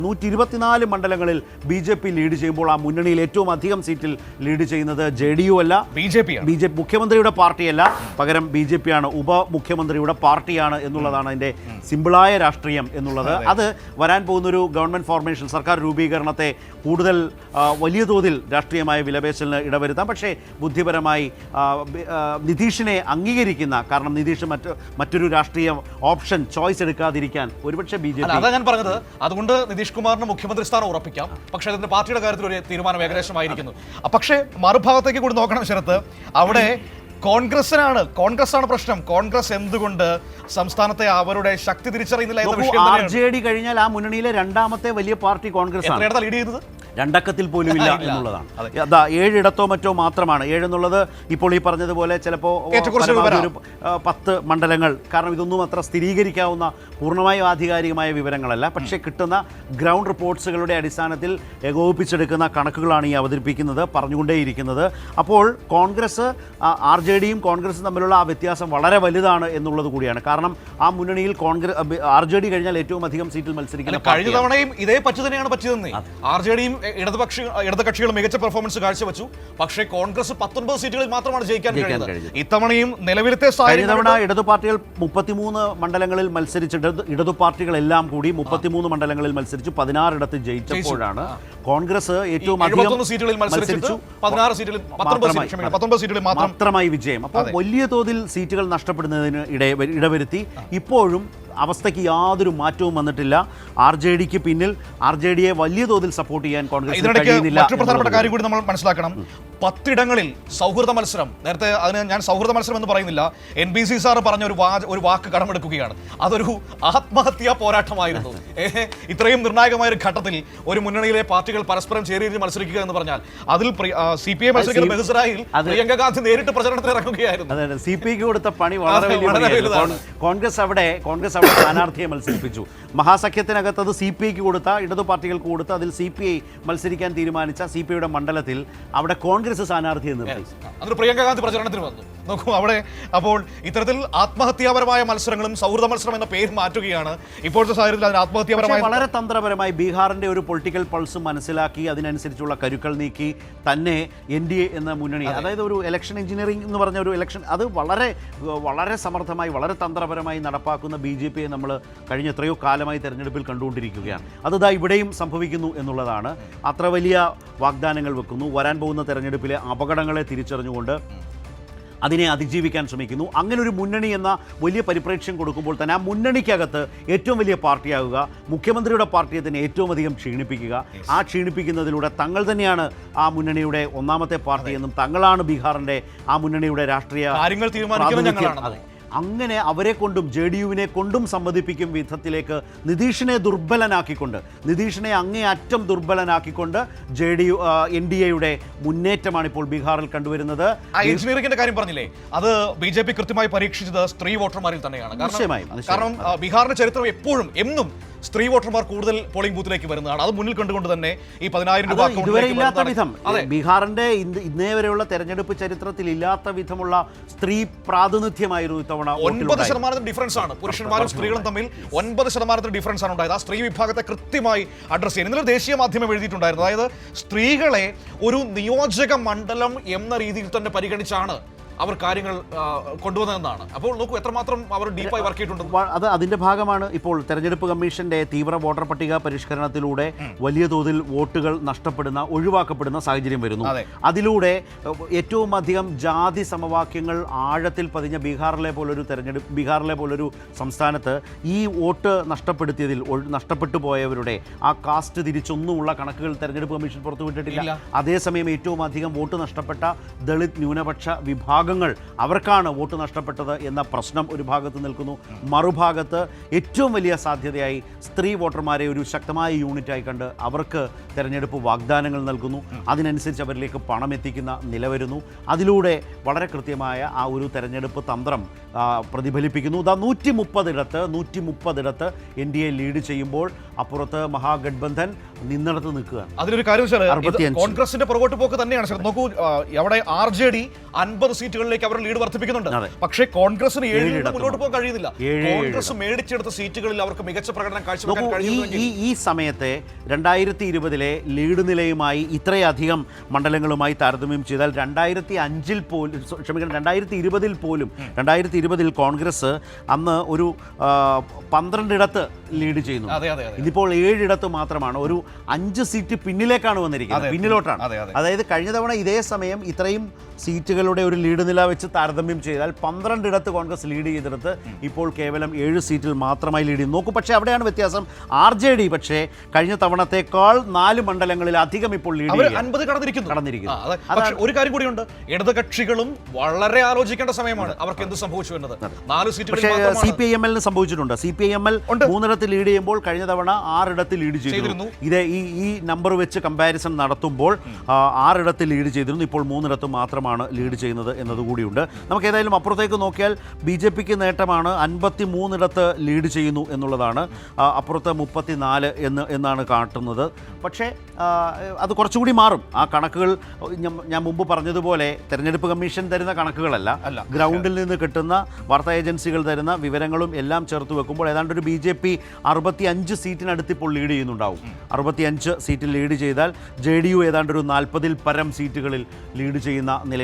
124 മണ്ഡലങ്ങളിൽ BJP lead ചെയ്യുമ്പോൾ ആ മുന്നണിയിൽ ഏറ്റവും അധികം സീറ്റിൽ ലീഡ് ചെയ്യുന്നത് JDU അല്ല, BJP മുഖ്യമന്ത്രിയുടെ പാർട്ടിയല്ല, പകരം BJP ആണ്, ഉപമുഖ്യമന്ത്രിയുടെ പാർട്ടിയാണ് എന്നുള്ളതാണ് അതിൻ്റെ സിമ്പിളായ രാഷ്ട്രീയം എന്നുള്ളത്. അത് വരാൻ പോകുന്നൊരു ഗവൺമെൻറ് ഫോർമേഷൻ, സർക്കാർ രൂപീകരണത്തെ കൂടുതൽ വലിയ തോതിൽ രാഷ്ട്രീയമായ വിലപേശലിന് ഇടവരുത്താം. പക്ഷേ ബുദ്ധിപരമായി നിതീഷിനെ അംഗീകരിക്കുന്ന, കാരണം നിതീഷ് മറ്റൊരു രാഷ്ട്രീയ ഓപ്ഷൻ ചോയ്സ് എടുക്കാതിരിക്കാൻ ഒരുപക്ഷെ BJP. അതാണ് ഞാൻ പറഞ്ഞത്. അതുകൊണ്ട് നിതീഷ് കുമാറിന് മുഖ്യമന്ത്രി സ്ഥാനം ഉറപ്പിക്കാം. പക്ഷേ അതിന്റെ പാർട്ടിയുടെ കാര്യത്തിൽ ഒരു തീരുമാനം ഏകദേശമായിരിക്കുന്നു. പക്ഷേ മറുഭാഗത്തേക്ക് കൂടി നോക്കണം ശരത്ത്. അവിടെ കോൺഗ്രസ് ആണ് പ്രശ്നം. കോൺഗ്രസ് എന്തുകൊണ്ട് സംസ്ഥാനത്തെ അവരുടെ ശക്തി തിരിച്ചറിയുന്നില്ല എന്ന വിഷയം. RJD കഴിഞ്ഞാൽ ആ മുന്നണിയിലെ രണ്ടാമത്തെ വലിയ പാർട്ടി കോൺഗ്രസ് ആണ്. ലീഡ് ചെയ്യുന്നത് 2 അക്കത്തിൽ പോലും ഇല്ല എന്നുള്ളതാണ്. അതാ 7 ഇടത്തോ മറ്റോ മാത്രമാണ്. 7 എന്നുള്ളത് ഇപ്പോൾ ഈ പറഞ്ഞതുപോലെ ചിലപ്പോൾ 10 മണ്ഡലങ്ങൾ. കാരണം ഇതൊന്നും അത്ര സ്ഥിരീകരിക്കാവുന്ന പൂർണ്ണമായും ആധികാരികമായ വിവരങ്ങളല്ല. പക്ഷേ കിട്ടുന്ന ഗ്രൗണ്ട് റിപ്പോർട്ട്സുകളുടെ അടിസ്ഥാനത്തിൽ ഏകോപിപ്പിച്ചെടുക്കുന്ന കണക്കുകളാണ് ഈ അവതരിപ്പിക്കുന്നത്, പറഞ്ഞുകൊണ്ടേയിരിക്കുന്നത്. അപ്പോൾ കോൺഗ്രസ്, RJDയും കോൺഗ്രസും തമ്മിലുള്ള ആ വ്യത്യാസം വളരെ വലുതാണ് എന്നുള്ളത് കൂടിയാണ്. കാരണം ആ മുന്നണിയിൽ RJD കഴിഞ്ഞാൽ ഏറ്റവും അധികം സീറ്റിൽ മത്സരിക്കുന്ന, കഴിഞ്ഞ തവണയും ഇതേ പറ്റു തന്നെയാണ് പറ്റിയതെന്ന്. RJDയും ഇടതുപക്ഷങ്ങളും മികച്ച പെർഫോമൻസ് കാഴ്ചവെച്ചു. പക്ഷേ കോൺഗ്രസ് 19 സീറ്റുകളിൽ മാത്രമാണ് ജയിക്കാൻ കഴിഞ്ഞത്. ഇത്തവണയും നിലവിലത്തെ തവണ ഇടതു പാർട്ടികൾ 33 മണ്ഡലങ്ങളിൽ മത്സരിച്ചിട്ട്, ഇടതു പാർട്ടികളെല്ലാം കൂടി 33 മണ്ഡലങ്ങളിൽ മത്സരിച്ചു 16 ഇടത്ത് ജയിച്ചപ്പോഴാണ് കോൺഗ്രസ് ഏറ്റവും അധികം സീറ്റുകളിൽ മത്സരിച്ചു 19 സീറ്റുകളിൽ മാത്രമായി വിജയം. അപ്പോൾ വലിയ തോതിൽ സീറ്റുകൾ നഷ്ടപ്പെടുന്നതിന് ഇടവരുത്തി. ഇപ്പോഴും അവസ്ഥയ്ക്ക് യാതൊരു മാറ്റവും വന്നിട്ടില്ല. RJDക്ക് പിന്നിൽ RJDയെ വലിയ തോതിൽ സപ്പോർട്ട് ചെയ്യാൻ കോൺഗ്രസ് കഴിയുന്നില്ല. മറ്റൊരു പ്രധാനപ്പെട്ട കാര്യം കൂടി നമ്മൾ മനസ്സിലാക്കണം. 10 ഇടങ്ങളിൽ സൗഹൃദ മത്സരം. നേരത്തെ അതിന് ഞാൻ സൗഹൃദ മത്സരം എന്ന് പറയുന്നില്ല, NBC സാർ പറഞ്ഞ ഒരു വാക്ക് കടമെടുക്കുകയാണ്. അതൊരു ആത്മഹത്യാ പോരാട്ടമായിരുന്നു. ഇത്രയും നിർണായകമായ ഒരു ഘട്ടത്തിൽ ഒരു മുന്നണിയിലെ പാർട്ടികൾ പരസ്പരം ചേരി മത്സരിക്കുക എന്ന് പറഞ്ഞാൽ അതിൽ CPI മത്സരിക്കുന്ന ബെഹുസറായിൽ പ്രിയങ്ക ഗാന്ധി നേരിട്ട് പ്രചരണത്തിന് ഇറങ്ങുകയായിരുന്നു. അതെ, CPIക്ക് കൊടുത്ത പണി വളരെ വലിയ. കോൺഗ്രസ് അവിടെ സ്ഥാനാർത്ഥിയെ മത്സരിപ്പിച്ചു. മഹാസഖ്യത്തിനകത്ത് അത് CPIക്ക് കൊടുത്ത, ഇടതു പാർട്ടികൾക്ക് കൊടുത്ത, അതിൽ CPI മത്സരിക്കാൻ തീരുമാനിച്ച CPIയുടെ മണ്ഡലത്തിൽ അവിടെ കോൺഗ്രസ് സ്ഥാനാർത്ഥിയെ നിർത്തി. അതിൽ പ്രിയങ്ക ഗാന്ധി പ്രചരണത്തിന് വന്നു. നോക്കൂ അവിടെ. അപ്പോൾ ഇത്തരത്തിൽ ആത്മഹത്യാപരമായ മത്സരങ്ങളും സൗഹൃദ മത്സരം എന്ന പേര് മാറ്റുകയാണ് ഇപ്പോഴത്തെ സാഹചര്യത്തിൽ. അതിന് ആത്മഹത്യാപരമായ വളരെ തന്ത്രപരമായി ബീഹാറിന്റെ ഒരു പൊളിറ്റിക്കൽ പൾസ് മനസ്സിലാക്കി അതിനനുസരിച്ചുള്ള കരുക്കൾ നീക്കി തന്നെ NDA എന്ന മുന്നണി, അതായത് ഒരു ഇലക്ഷൻ എഞ്ചിനീയറിംഗ് എന്ന് പറഞ്ഞ ഒരു ഇലക്ഷൻ, അത് വളരെ വളരെ സമർത്ഥമായി വളരെ തന്ത്രപരമായി നടപ്പാക്കുന്ന BJPയെ നമ്മൾ കഴിഞ്ഞ എത്രയോ കാലമായി തെരഞ്ഞെടുപ്പിൽ കണ്ടുകൊണ്ടിരിക്കുകയാണ്. അത് ഇവിടെയും സംഭവിക്കുന്നു എന്നുള്ളതാണ്. അത്ര വലിയ വാഗ്ദാനങ്ങൾ വെക്കുന്നു. വരാൻ പോകുന്ന തെരഞ്ഞെടുപ്പിലെ അപകടങ്ങളെ തിരിച്ചറിഞ്ഞുകൊണ്ട് അതിനെ അതിജീവിക്കാൻ ശ്രമിക്കുന്നു. അങ്ങനെ ഒരു മുന്നണി എന്ന വലിയ പരിപ്രേക്ഷ്യം കൊടുക്കുമ്പോൾ തന്നെ ആ മുന്നണിക്കകത്ത് ഏറ്റവും വലിയ പാർട്ടിയാകുക, മുഖ്യമന്ത്രിയുടെ പാർട്ടിയെ തന്നെ ഏറ്റവും അധികം ക്ഷീണിപ്പിക്കുക. ആ ക്ഷീണിപ്പിക്കുന്നതിലൂടെ തങ്ങൾ തന്നെയാണ് ആ മുന്നണിയുടെ ഒന്നാമത്തെ പാർട്ടി എന്നും തങ്ങളാണ് ബീഹാറിൻ്റെ ആ മുന്നണിയുടെ രാഷ്ട്രീയ കാര്യങ്ങൾ തീരുമാനിക്കുന്നത്. അങ്ങനെ അവരെ കൊണ്ടും JDUവിനെ കൊണ്ടും സമ്മതിപ്പിക്കും വിധത്തിലേക്ക് നിതീഷിനെ ദുർബലനാക്കിക്കൊണ്ട്, നിതീഷിനെ അങ്ങേയറ്റം ദുർബലനാക്കിക്കൊണ്ട് NDAയുടെ മുന്നേറ്റമാണ് ഇപ്പോൾ ബീഹാറിൽ കണ്ടുവരുന്നത്. എഞ്ചിനീയറിംഗിന്റെ കാര്യം പറഞ്ഞില്ലേ, അത് BJP കൃത്യമായി പരീക്ഷിച്ചത് സ്ത്രീ വോട്ടർമാരിൽ തന്നെയാണ്. കാരണം ബീഹാറിന്റെ ചരിത്രം എപ്പോഴും എന്നും സ്ത്രീ വോട്ടർമാർ കൂടുതൽ പോളിംഗ് ബൂത്തിലേക്ക് വരുന്നതാണ്. അത് മുന്നിൽ കണ്ടുകൊണ്ട് തന്നെ ഈ 10,000 രൂപ ഇതുവരെ ഇല്ലാത്ത വിധം, ബീഹാറിന്റെ ഇന്നേ വരെയുള്ള തെരഞ്ഞെടുപ്പ് ചരിത്രത്തിൽ ഇല്ലാത്ത വിധമുള്ള സ്ത്രീ പ്രാതിനിധ്യമായിരുന്നു ഇത്തവണ. 9% ഡിഫറൻസ് ആണ് പുരുഷന്മാരും സ്ത്രീകളും തമ്മിൽ. 9% ഡിഫറൻസ് ആണ് ഉണ്ടായത്. ആ സ്ത്രീ വിഭാഗത്തെ കൃത്യമായി അഡ്രസ് ചെയ്യുന്നത് ഇന്നലെ ദേശീയ മാധ്യമം എഴുതിയിട്ടുണ്ടായിരുന്നു. അതായത് സ്ത്രീകളെ ഒരു നിയോജക മണ്ഡലം എന്ന രീതിയിൽ തന്നെ പരിഗണിച്ചാണ് അവർ കാര്യങ്ങൾ കൊണ്ടുവന്നതെന്നാണ്. അപ്പോൾ നോക്കൂ എത്രമാത്രം അവർ ഡീപ്പായി വർക്ക് ചെയ്തിട്ടുണ്ട്. അത് അതിൻ്റെ ഭാഗമാണ്. ഇപ്പോൾ തെരഞ്ഞെടുപ്പ് കമ്മീഷന്റെ തീവ്ര വോട്ടർ പട്ടിക പരിഷ്കരണത്തിലൂടെ വലിയ തോതിൽ വോട്ടുകൾ ഒഴിവാക്കപ്പെടുന്ന സാഹചര്യം വരുന്നു. അതിലൂടെ ഏറ്റവും അധികം ജാതി സമവാക്യങ്ങൾ ആഴത്തിൽ പതിഞ്ഞ ബീഹാറിലെ പോലൊരു സംസ്ഥാനത്ത് ഈ വോട്ട് നഷ്ടപ്പെട്ടു പോയവരുടെ ആ കാസ്റ്റ് തിരിച്ചൊന്നുമുള്ള കണക്കുകൾ തെരഞ്ഞെടുപ്പ് കമ്മീഷൻ പുറത്തുവിട്ടിട്ടില്ല. അതേസമയം ഏറ്റവും അധികം വോട്ട് നഷ്ടപ്പെട്ട ദളിത് ന്യൂനപക്ഷ വിഭാഗങ്ങൾ, അവർക്കാണ് വോട്ട് നഷ്ടപ്പെട്ടത് എന്ന പ്രശ്നം ഒരു ഭാഗത്ത് നിൽക്കുന്നു. മറുഭാഗത്ത് ഏറ്റവും വലിയ സാധ്യതയായി സ്ത്രീ വോട്ടർമാരെ ഒരു ശക്തമായ യൂണിറ്റായി കണ്ട് അവർക്ക് തെരഞ്ഞെടുപ്പ് വാഗ്ദാനങ്ങൾ നൽകുന്നു. അതിനനുസരിച്ച് അവരിലേക്ക് പണം എത്തിക്കുന്ന നില വരുന്നു. അതിലൂടെ വളരെ കൃത്യമായ ആ ഒരു തെരഞ്ഞെടുപ്പ് തന്ത്രം പ്രതിഫലിപ്പിക്കുന്നു. 130 ഇടത്ത് NDA ലീഡ് ചെയ്യുമ്പോൾ അപ്പുറത്ത് മഹാഗഡ്ബന്ധൻ നിന്നിടത്ത് നിൽക്കുകയാണ്. അതിലൊരു കാര്യം വെച്ചാൽ 65. കോൺഗ്രസിന്റെ പുറകോട്ട് പോക്ക് തന്നെയാണ് സാർ. നോക്കൂ, അവിടെ RJD 50 സീറ്റുകളിലേക്ക് അവർ ലീഡ് വർദ്ധിപ്പിക്കുന്നുണ്ട്. പക്ഷേ കോൺഗ്രസിന് 7 മുന്നോട്ട് പോകാൻ കഴിയുന്നില്ല. കോൺഗ്രസ് മേടിച്ചെടുത്ത സീറ്റുകളിൽ അവർക്ക് മികച്ച പ്രകടനം കാഴ്ചവെക്കാൻ കഴിയുന്നു. ഈ സമയത്തെ 2020 ലീഡ് നിലയുമായി ഇത്രയധികം മണ്ഡലങ്ങളുമായി താരതമ്യം ചെയ്താൽ 2005 പോലും, ക്ഷമിക്കണം, 2020 പോലും, 2020 കോൺഗ്രസ് അന്ന് ഒരു 12 ലീഡ് ചെയ്യുന്നു. ഇതിപ്പോൾ 7 മാത്രമാണ്. ഒരു 5 സീറ്റ് പിന്നിലേക്കാണ് വന്നിരിക്കുന്നത്, പിന്നിലോട്ടാണ്. അതായത് കഴിഞ്ഞ തവണ ഇതേ സമയം ഇത്രയും സീറ്റുകളുടെ ഒരു ലീഡ് നില വെച്ച് താരതമ്യം ചെയ്താൽ 12 കോൺഗ്രസ് ലീഡ് ചെയ്തെടുത്ത് ഇപ്പോൾ കേവലം 7 സീറ്റിൽ മാത്രമായി ലീഡ് ചെയ്യുന്നു. നോക്കൂ, പക്ഷേ അവിടെയാണ് വ്യത്യാസം. RJD പക്ഷേ കഴിഞ്ഞ തവണത്തേക്കാൾ 4 മണ്ഡലങ്ങളിൽ അധികം ഇപ്പോൾ ലീഡ് 50 കടന്നിരിക്കുന്നു. പക്ഷേ ഒരു കാര്യം കൂടിയുണ്ട്, ഇടതുകക്ഷികളും വളരെ ആലോചിക്കേണ്ട സമയമാണ് അവർക്ക് എന്ത് സംഭവിച്ചു എന്നത്. 4 സീറ്റുകൾ CPIML സംഭവിച്ചിട്ടുണ്ട്. CPIML 3 ലീഡ് ചെയ്യുമ്പോൾ കഴിഞ്ഞ തവണ 6 ലീഡ് ചെയ്തിരുന്നു. ഇത് ഈ നമ്പർ വെച്ച് കമ്പാരിസൺ നടത്തുമ്പോൾ 6 ലീഡ് ചെയ്തിരുന്നു. ഇപ്പോൾ 3 മാത്രമാണ് ലീഡ് ചെയ്യുന്നത് എന്നതുകൂടിയുണ്ട്. നമുക്ക് ഏതായാലും അപ്പുറത്തേക്ക് നോക്കിയാൽ BJPക്ക് നേട്ടമാണ്. 53 ലീഡ് ചെയ്യുന്നു എന്നുള്ളതാണ്. അപ്പുറത്ത് 34 എന്നാണ് കാട്ടുന്നത്. പക്ഷേ അത് കുറച്ചുകൂടി മാറും. ആ കണക്കുകൾ ഞാൻ മുമ്പ് പറഞ്ഞതുപോലെ തെരഞ്ഞെടുപ്പ് കമ്മീഷൻ തരുന്ന കണക്കുകളല്ല, ഗ്രൗണ്ടിൽ നിന്ന് കിട്ടുന്ന വാർത്താ ഏജൻസികൾ തരുന്ന വിവരങ്ങളും എല്ലാം ചേർത്ത് വെക്കുമ്പോൾ ഏതാണ്ട് ഒരു BJP 65 സീറ്റിനടുത്ത് ഇപ്പോൾ ലീഡ് ചെയ്യുന്നുണ്ടാവും. 65 സീറ്റിൽ ലീഡ് ചെയ്താൽ JDU ഏതാണ്ട് ഒരു 40 പരം സീറ്റുകളിൽ ലീഡ് ചെയ്യുന്ന നിലയുണ്ട്.